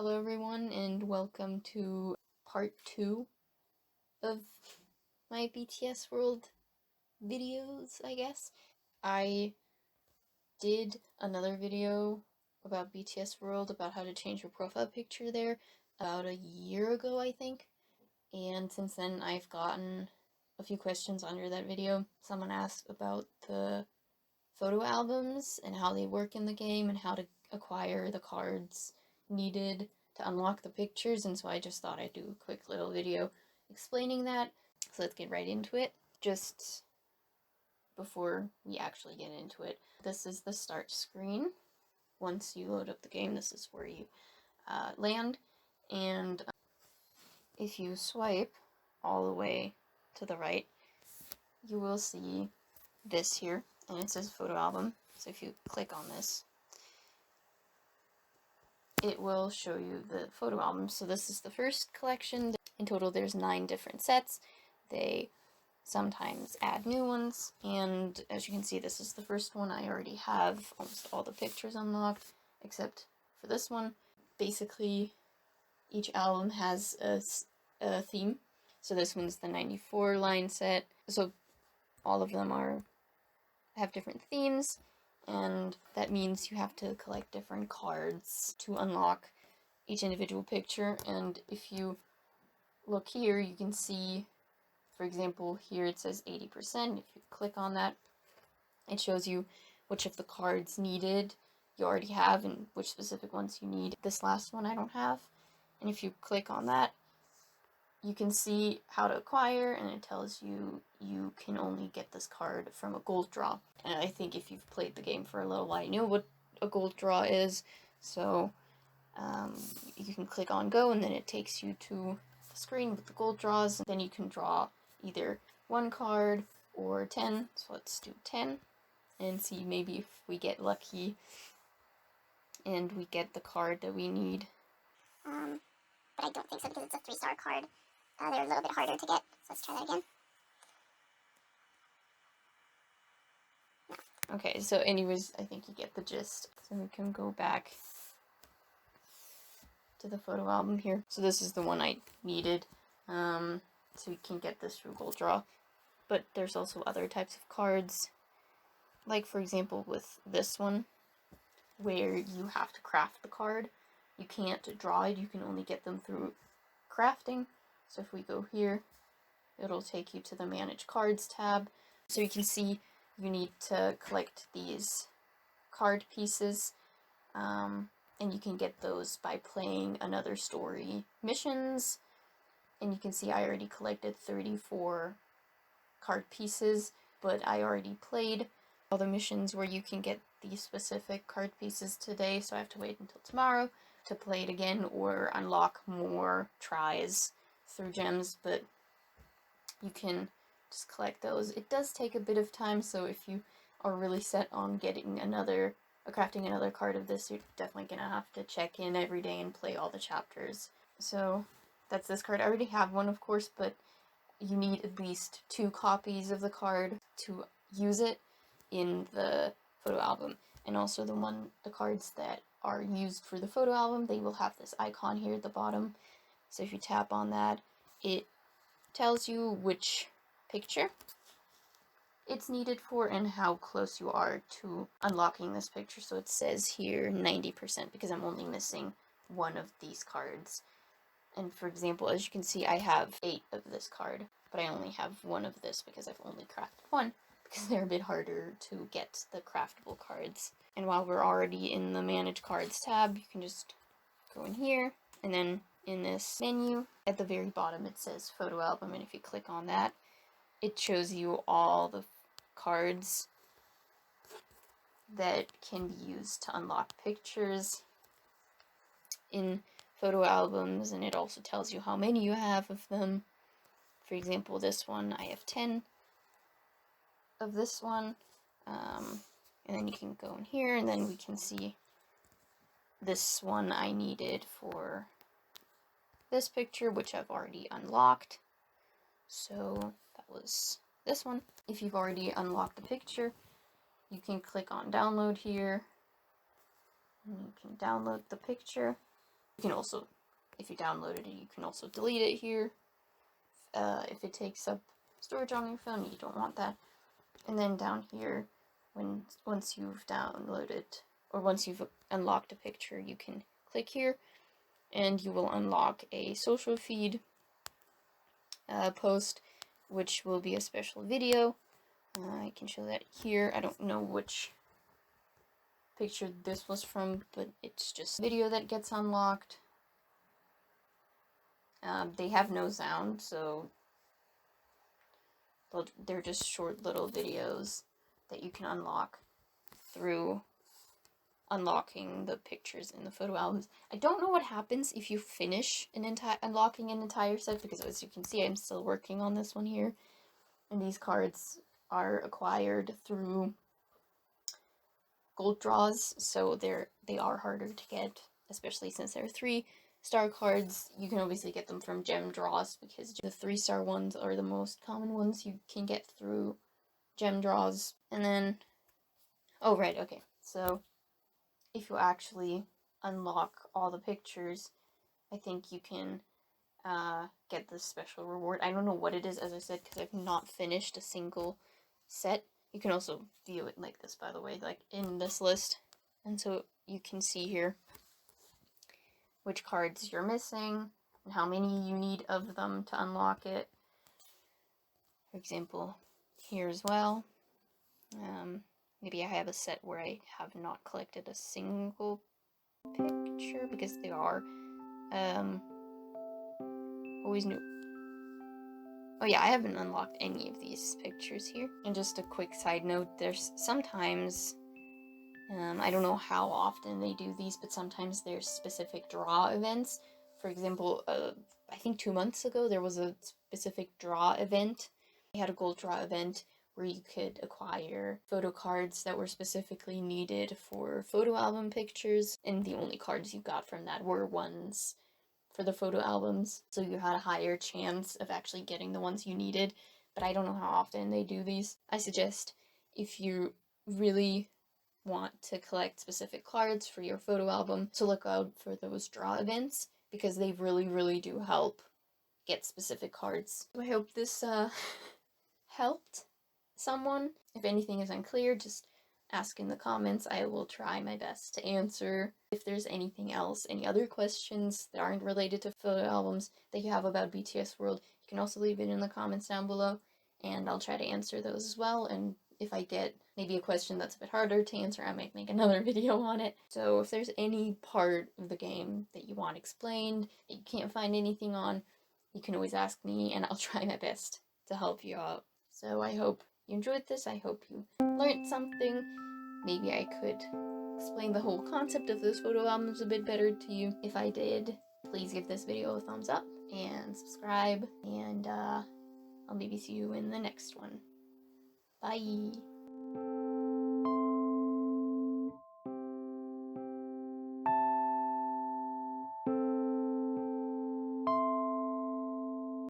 Hello everyone and welcome to part 2 of my BTS World videos, I guess. I did another video about BTS World, about how to change your profile picture there, about a year ago, I think. And since then I've gotten a few questions under that video. Someone asked about the photo albums and how they work in the game and how to acquire the cards needed to unlock the pictures, and so I just thought I'd do a quick little video explaining that. So let's get right into it. Just before we actually get into it, this is the start screen. Once you load up the game, this is where you land, and if you swipe all the way to the right, you will see this here, and it says photo album. So if you click on this, it will show you the photo album. So this is the first collection. In total there's 9 different sets. They sometimes add new ones, and as you can see, this is the first one. I already have almost all the pictures unlocked except for this one. Basically each album has a theme. So this one's the 94 line set. So all of them have different themes, and that means you have to collect different cards to unlock each individual picture. And if you look here, you can see, for example, here it says 80%. If you click on that, it shows you which of the cards needed you already have and which specific ones you need. This last one I don't have. And if you click on that, you can see how to acquire, and it tells you you can only get this card from a gold draw. And I think if you've played the game for a little while, you know what a gold draw is. So you can click on go, and then it takes you to the screen with the gold draws. And then you can draw either 1 card or 10. So let's do 10 and see maybe if we get lucky and we get the card that we need. But I don't think so because it's a 3-star card. They're a little bit harder to get, so let's try that again. Okay, so anyways, I think you get the gist. So we can go back to the photo album here. So this is the one I needed, so we can get this through gold draw. But there's also other types of cards, like for example with this one, where you have to craft the card. You can't draw it, you can only get them through crafting. So if we go here, it'll take you to the Manage Cards tab. So you can see you need to collect these card pieces, and you can get those by playing another story missions. And you can see I already collected 34 card pieces, but I already played all the missions where you can get these specific card pieces today, so I have to wait until tomorrow to play it again or unlock more tries through gems. But you can just collect those. It does take a bit of time, so if you are really set on getting crafting another card of this, you're definitely gonna have to check in every day and play all the chapters. So that's this card. I already have one, of course, but you need at least 2 copies of the card to use it in the photo album. And also the cards that are used for the photo album, they will have this icon here at the bottom. So if you tap on that, it tells you which picture it's needed for and how close you are to unlocking this picture. So it says here 90% because I'm only missing 1 of these cards. And for example, as you can see, I have 8 of this card, but I only have 1 of this because I've only crafted 1, because they're a bit harder to get the craftable cards. And while we're already in the Manage Cards tab, you can just go in here, and then in this menu, at the very bottom it says Photo Album, and if you click on that, it shows you all the cards that can be used to unlock pictures in photo albums, and it also tells you how many you have of them. For example, this one, I have 10 of this one, and then you can go in here, and then we can see this one I needed for this picture, which I've already unlocked. So that was this one. If you've already unlocked the picture, you can click on download here, and you can download the picture. You can also, if you downloaded it, you can also delete it here. If it takes up storage on your phone, you don't want that. And then down here, once you've downloaded, or once you've unlocked a picture, you can click here, and you will unlock a social feed post, which will be a special video. I can show that here. I don't know which picture this was from, but it's just a video that gets unlocked. They have no sound, so they're just short little videos that you can unlock through unlocking the pictures in the photo albums. I don't know what happens if you finish unlocking an entire set, because as you can see, I'm still working on this one here, and these cards are acquired through gold draws, so they are harder to get, especially since they're 3-star cards. You can obviously get them from gem draws, because the 3-star ones are the most common ones you can get through gem draws. And then, oh right, okay, so if you actually unlock all the pictures, I think you can get this special reward. I don't know what it is, as I said, because I've not finished a single set. You can also view it like this, by the way, like in this list. And so you can see here which cards you're missing and how many you need of them to unlock it. For example, here as well. Maybe I have a set where I have not collected a single picture, because they are always new. Oh yeah, I haven't unlocked any of these pictures here. And just a quick side note, there's sometimes, I don't know how often they do these, but sometimes there's specific draw events. For example, I think 2 months ago there was a specific draw event. They had a gold draw event where you could acquire photo cards that were specifically needed for photo album pictures, and the only cards you got from that were ones for the photo albums, so you had a higher chance of actually getting the ones you needed, but I don't know how often they do these. I suggest, if you really want to collect specific cards for your photo album, to look out for those draw events, because they really, really do help get specific cards. I hope this helped someone. If anything is unclear, just ask in the comments. I will try my best to answer. If there's anything else, any other questions that aren't related to photo albums that you have about BTS World, you can also leave it in the comments down below, and I'll try to answer those as well. And if I get maybe a question that's a bit harder to answer, I might make another video on it. So if there's any part of the game that you want explained, that you can't find anything on, you can always ask me, and I'll try my best to help you out. So I hope you enjoyed this. I hope you learned something. Maybe I could explain the whole concept of those photo albums a bit better to you. If I did, please give this video a thumbs up and subscribe, and I'll maybe see you in the next one. Bye!